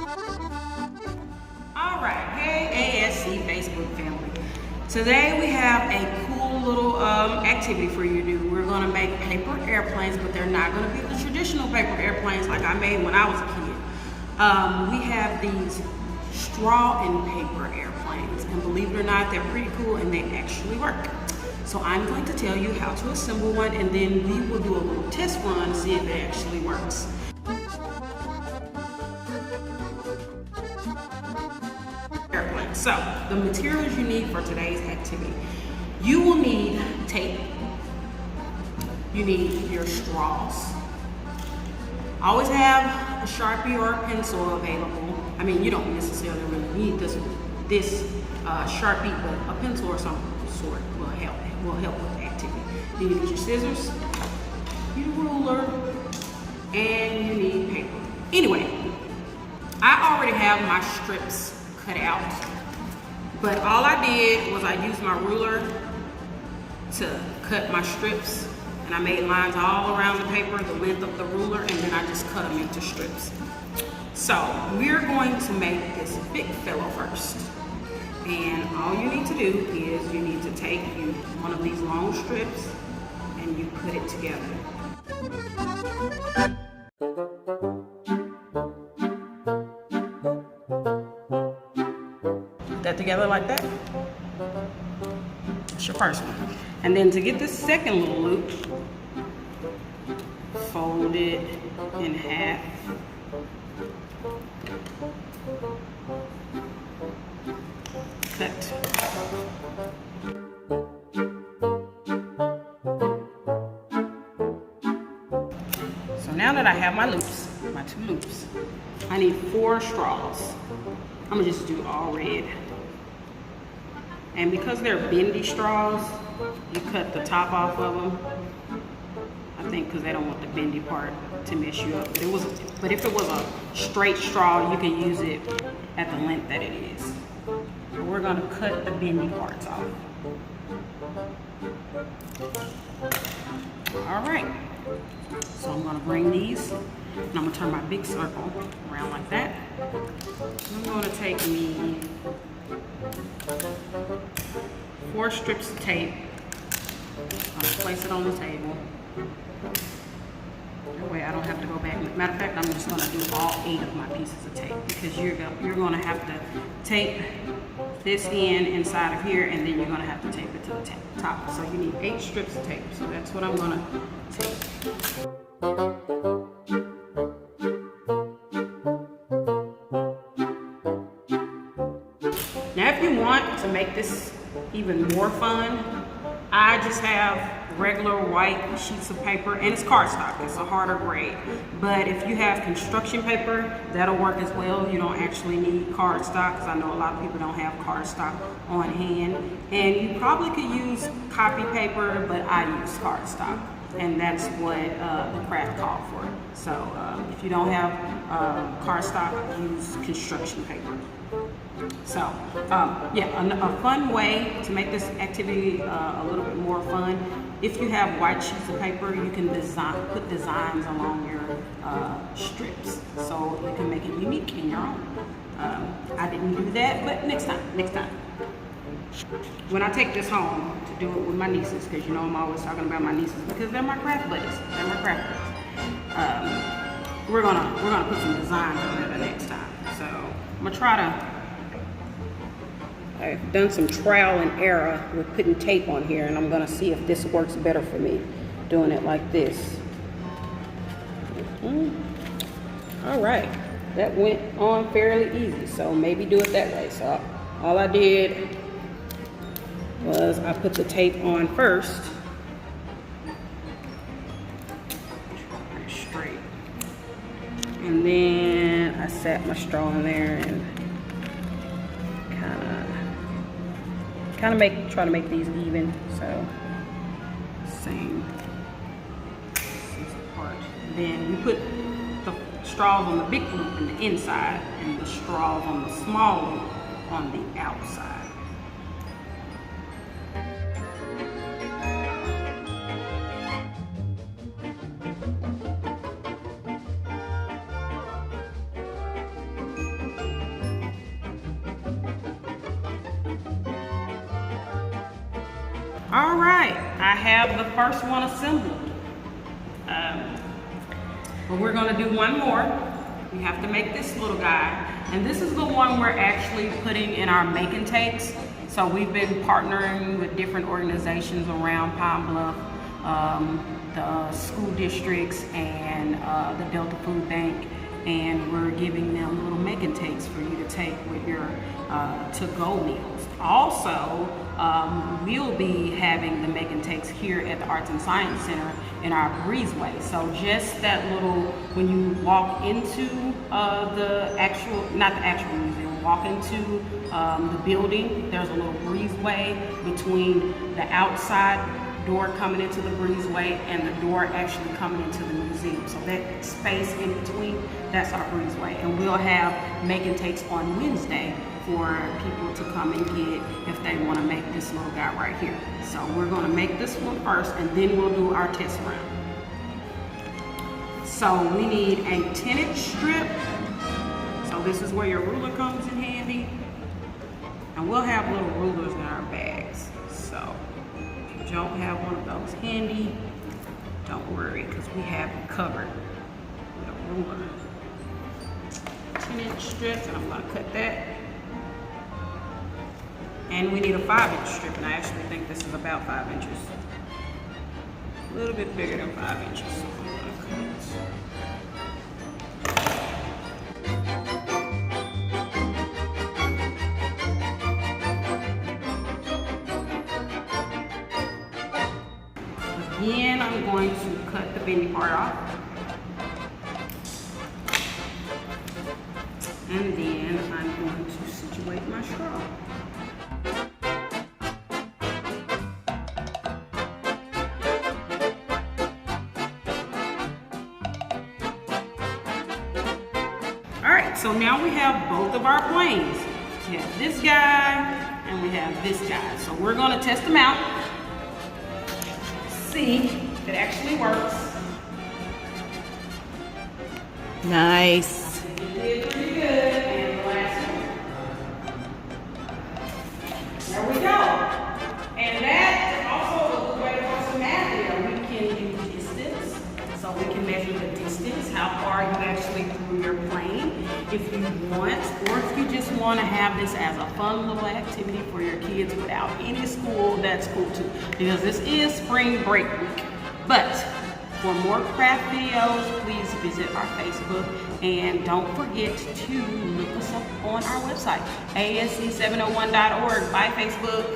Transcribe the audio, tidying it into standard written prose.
Alright, hey ASC Facebook family. Today we have a cool little activity for you to do. We're going to make paper airplanes, but they're not going to be the traditional paper airplanes like I made when I was a kid. We have these straw and paper airplanes, and believe it or not, they're pretty cool and they actually work. So I'm going to tell you how to assemble one, and then we will do a little test run to see if it actually works. So, the materials you need for today's activity. You will need tape. You need your straws. Always have a Sharpie or a pencil available. I mean, you don't necessarily really need this Sharpie, but a pencil or some sort will help with the activity. You need your scissors, you need a ruler, and you need paper. Anyway, I already have my strips cut out. But all I did was I used my ruler to cut my strips, and I made lines all around the paper, the length of the ruler, and then I just cut them into strips. So we're going to make this big fellow first. And all you need to do is you need to take one of these long strips and you put it together. That together like that. That's your first one. And then to get this second little loop, fold it in half. Cut. So now that I have my loops, my two loops, I need 4 straws. I'm gonna just do all red. And because they're bendy straws, you cut the top off of them. I think because they don't want the bendy part to mess you up. But if it was a straight straw, you can use it at the length that it is. But we're gonna cut the bendy parts off. All right. So I'm gonna bring these, and I'm gonna turn my big circle around like that. I'm gonna take me 4 strips of tape. I'm gonna place it on the table. That way I don't have to go back. Matter of fact, I'm just gonna do all 8 of my pieces of tape, because you're gonna have to tape this end inside of here, and then you're gonna have to tape it to the top. So you need 8 strips of tape. So that's what I'm gonna take. Now, if you want to make this even more fun, I just have regular white sheets of paper, and it's cardstock. It's a harder grade. But if you have construction paper, that'll work as well. You don't actually need cardstock, because I know a lot of people don't have cardstock on hand. And you probably could use copy paper, but I use cardstock. And that's what the craft called for. So if you don't have cardstock, use construction paper. So yeah, a fun way to make this activity a little bit more fun. If you have white sheets of paper, you can put designs along your strips, so you can make it unique in your own. I didn't do that, but next time. When I take this home to do it with my nieces, because you know I'm always talking about my nieces, because they're my craft buddies. We're gonna put some designs on it the next time. So I'm gonna try to. I've done some trial and error with putting tape on here, and I'm gonna see if this works better for me, doing it like this. All right, that went on fairly easy, so maybe do it that way. So all I did was I put the tape on first. Straight. And then I sat my straw in there and try to make these even. So same part. Then you put the straws on the big loop in the inside and the straws on the small loop on the outside. All right, I have the first one assembled. But we're gonna do one more. We have to make this little guy. And this is the one we're actually putting in our make and takes. So we've been partnering with different organizations around Pine Bluff, the school districts and the Delta Food Bank, and we're giving them little make and takes for you to take with your to-go meals. Also, we'll be having the make and takes here at the Arts and Science Center in our breezeway. So just that little, when you walk into the actual, not the actual museum, walk into the building, there's a little breezeway between the outside door coming into the breezeway and the door actually coming into the museum. So that space in between, that's our breezeway. And we'll have make and takes on Wednesday for people to come and get if they want to make this little guy right here. So we're going to make this one first and then we'll do our test round. So we need a 10-inch strip. So this is where your ruler comes in handy. And we'll have little rulers in our bags. So if you don't have one of those handy, don't worry, because we have it covered with a ruler. 10-inch strips, and I'm going to cut that. And we need a 5-inch strip, and I actually think this is about 5 inches. A little bit bigger than 5 inches. So I'm going to cut it. Again, I'm going to cut the bendy part off. And then I'm going to situate my straw. Alright, so now we have both of our planes. We have this guy and we have this guy. So we're going to test them out. See if it actually works. Nice. It did pretty good. And the last one. There we go. And that is also a good way to do some math there. We can do distance. So we can measure the distance, how far you actually threw your plane, if you want, or if you just want to have this as a fun little activity for your kids without any school, that's cool too. Because this is spring break week. But for more craft videos, please visit our Facebook, and don't forget to look us up on our website, asc701.org. Bye, Facebook.